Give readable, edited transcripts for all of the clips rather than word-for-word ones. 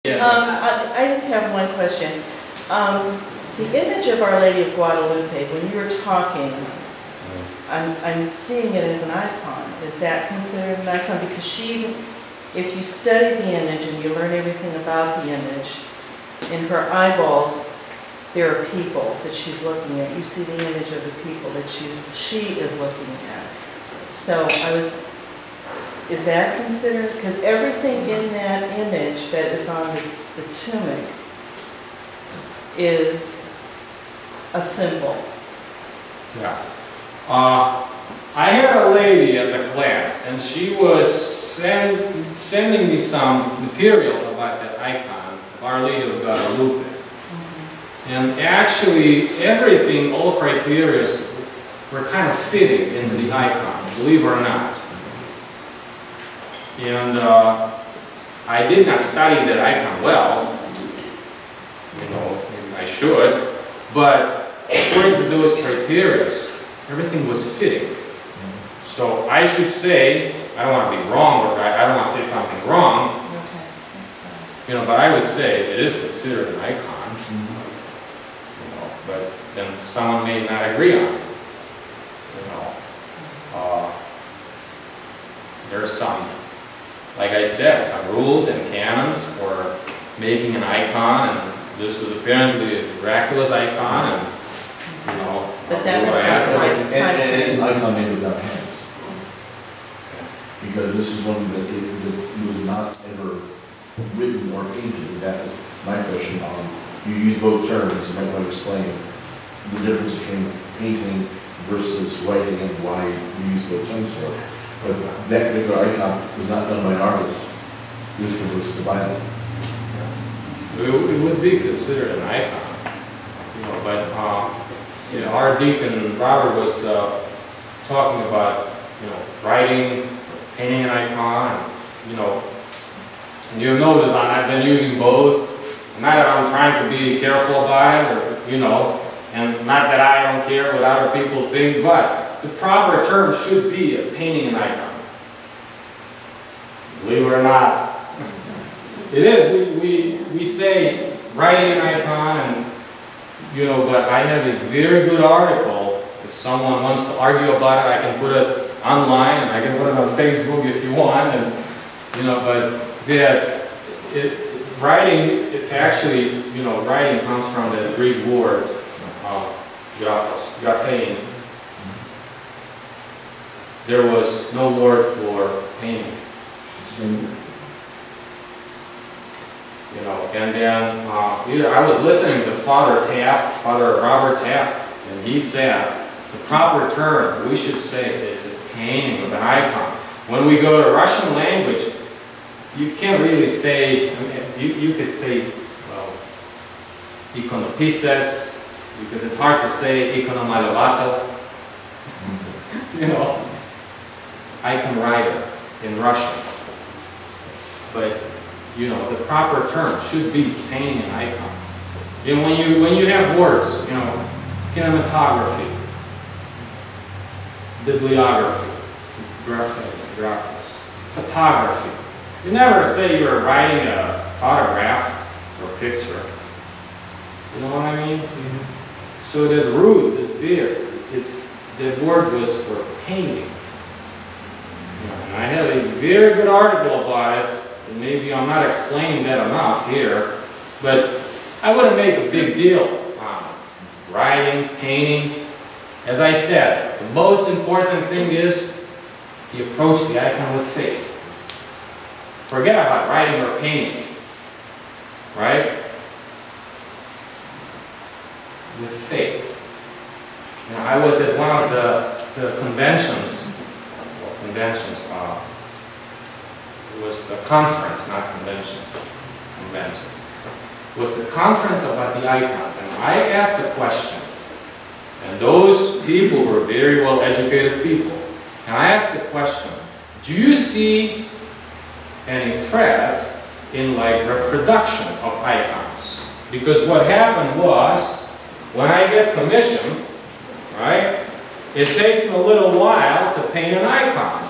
I just have one question. The image of Our Lady of Guadalupe, when you were talking, I'm seeing it as an icon. Is that considered an icon? Because she, if you study the image and you learn everything about the image, in her eyeballs, there are people that she's looking at. You see the image of the people that she is looking at. So is that considered? Because everything in that image that is on the tunic is a symbol. Yeah. I had a lady at the class, and she was sending me some material about that icon of Our Lady of Guadalupe. And actually, everything, all criteria were kind of fitting into the icon, believe it or not. And I did not study that icon well. You know, I should. But according to those criteria, everything was fitting. So I should say, I don't want to be wrong, or I don't want to say something wrong. You know, but I would say it is considered an icon. You know, but then someone may not agree on it. You know, there's some, like I said, some rules and canons for making an icon, and this is apparently a miraculous icon, and you know, but that was and it's an icon made without hands, because this is one that it was not ever written or painted. That was my question. You use both terms. You might want to explain the difference between painting versus writing and why you use both terms for it. But that particular icon was not done by an artist. It was versus the Bible. It would be considered an icon, you know. But you know, our deacon Robert was talking about, you know, writing, painting an icon, and, you know. And you'll notice I've been using both. Not that I'm trying to be careful about it, or, you know, and not that I don't care what other people think, but the proper term should be a painting an icon. Believe it or not. It is. We say writing an icon, and, you know, but I have a very good article. If someone wants to argue about it, I can put it online, and I can put it on Facebook if you want, and, you know, but that writing, it actually, you know, writing comes from the Greek word graphein. There was no word for painting. You know, and then I was listening to Father Robert Taft, and he said the proper term, we should say it's a painting of an icon. When we go to Russian language, you can't really say, I mean, you could say, well, ikonopisец, because it's hard to say ikonomalovatel, you know, icon writer in Russian. But, you know, the proper term should be painting an icon. You know, when you have words, you know, kinematography, bibliography, graphics, photography. You never say you're writing a photograph or picture. You know what I mean? Mm-hmm. So that root is there. The word was for painting. You know, and I have a very good article about it. And maybe I'm not explaining that enough here, but I wouldn't make a big deal on writing, painting. As I said, the most important thing is to approach the icon with faith. Forget about writing or painting, right? With faith. You know, I was at one of the conventions, it was the conference, not conventions. It was the conference about the icons, and I asked a question, and those people were very well educated people, and I asked the question, do you see any threat in like reproduction of icons? Because what happened was, when I get commission, right, it takes me a little while to paint an icon.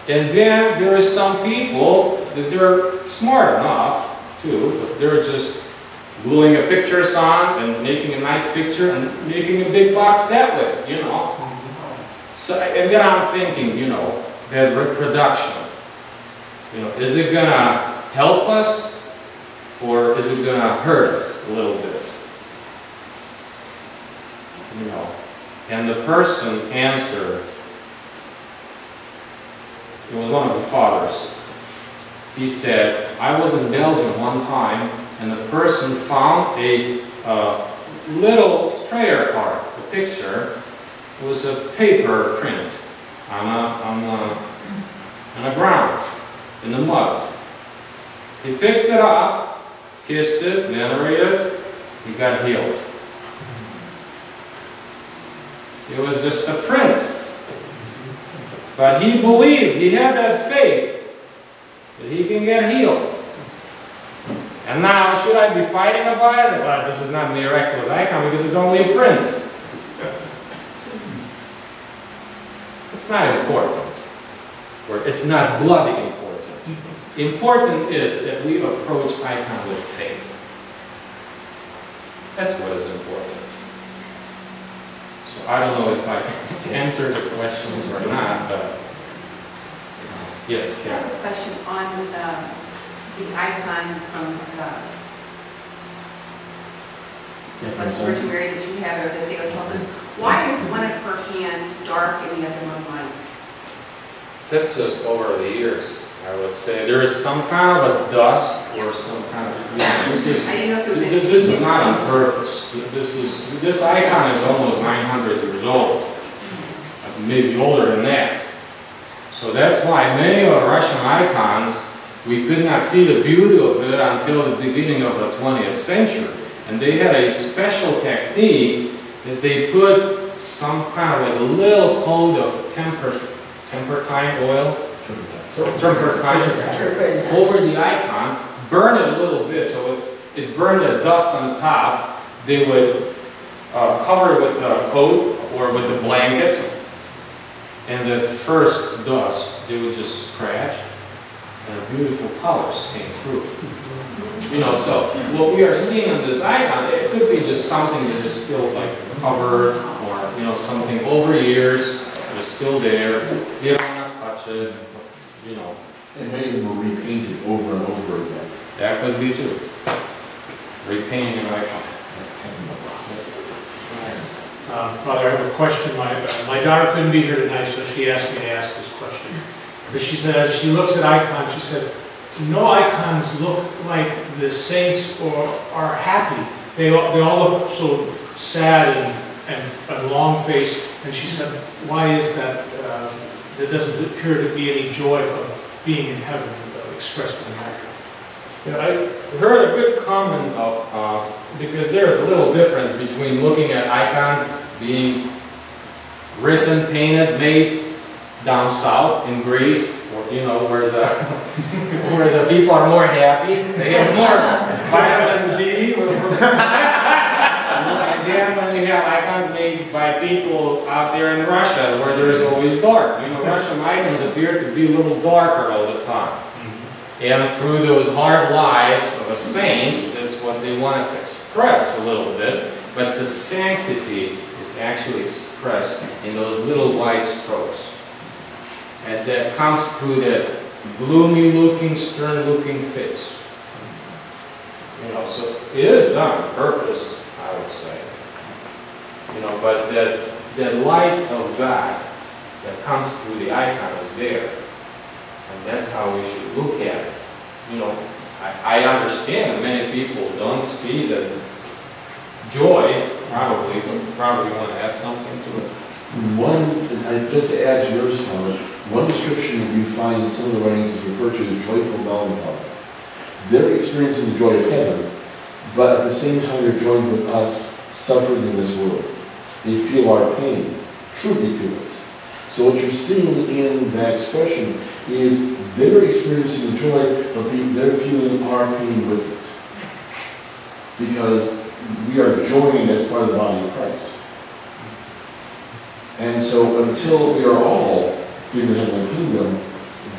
And then there are some people that they're smart enough too, but they're just gluing a pictures on and making a nice picture and making a big box that way, you know. So, and then I'm thinking, you know, that reproduction, you know, is it gonna help us or is it gonna hurt us a little bit? You know, and the person answered, it was one of the fathers. He said, I was in Belgium one time and the person found a little prayer card, a picture. It was a paper print on a ground, in the mud. He picked it up, kissed it, venerated, he got healed. It was just a print. But he believed, he had that faith that he can get healed. And now, should I be fighting about it? Well, this is not a miraculous icon because it's only a print. It's not important. Or it's not bloody important. Important is that we approach icon with faith. That's what is important. So I don't know if I answered the questions or not, but yes, I have a question on the icon from the Blessed Virgin Mary that you have, or that they told us. Why is one of her hands dark and the other one light? That's just over the years, I would say. There is some kind of a dust or some kind of, you know, this is not on purpose. This icon is almost 900 years old, maybe older than that. So that's why many of the Russian icons, we could not see the beauty of it until the beginning of the 20th century. And they had a special technique that they put some kind of like a little coat of turpentine oil, turpentine over the icon, burn it a little bit so it burned the dust on the top. They would cover it with a coat or with a blanket, and the first dust they would just scratch, and beautiful colors came through. You know, so what we are seeing on this icon, it could be just something that is still like covered, or you know, something over years, it's still there. You don't want to touch it, you know. And many of them were repainted over and over again. That could be too. Repainting an icon. Father, I have a question. My daughter couldn't be here tonight, so she asked me to ask this question. But she said, as she looks at icons, she said, no icons look like the saints or are happy. They all look so sad and long-faced. And she said, why is that? There doesn't appear to be any joy from being in heaven expressed in the icon. Yeah, I heard a good comment of, because there's a little difference between looking at icons being written, painted, made down south in Greece, or you know, where the where the people are more happy, they have more vitamin D. And then when you have icons made by people out there in Russia, where there's always dark, you know, Russian icons appear to be a little darker all the time. And through those hard lives of the saints, that's what they wanted to express a little bit. But the sanctity is actually expressed in those little white strokes. And that comes through that gloomy-looking, stern-looking face. You know, so it is done on purpose, I would say. You know, but that light of God that comes through the icon is there. And that's how we should look at it. You know, I understand that many people don't see the joy, probably, but probably want to add something to it. Just to add to yours, Thomas, one description that you find in some of the writings is referred to as joyful melancholy. They're experiencing the joy of heaven, but at the same time they're joined with us suffering in this world. They feel our pain, truly feel it. So what you're seeing in that expression is they're experiencing the joy, but they're feeling our pain with it. Because we are joined as part of the body of Christ. And so until we are all in the heavenly kingdom,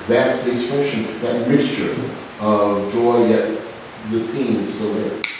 that's the expression, that mixture of joy yet the painting is still there.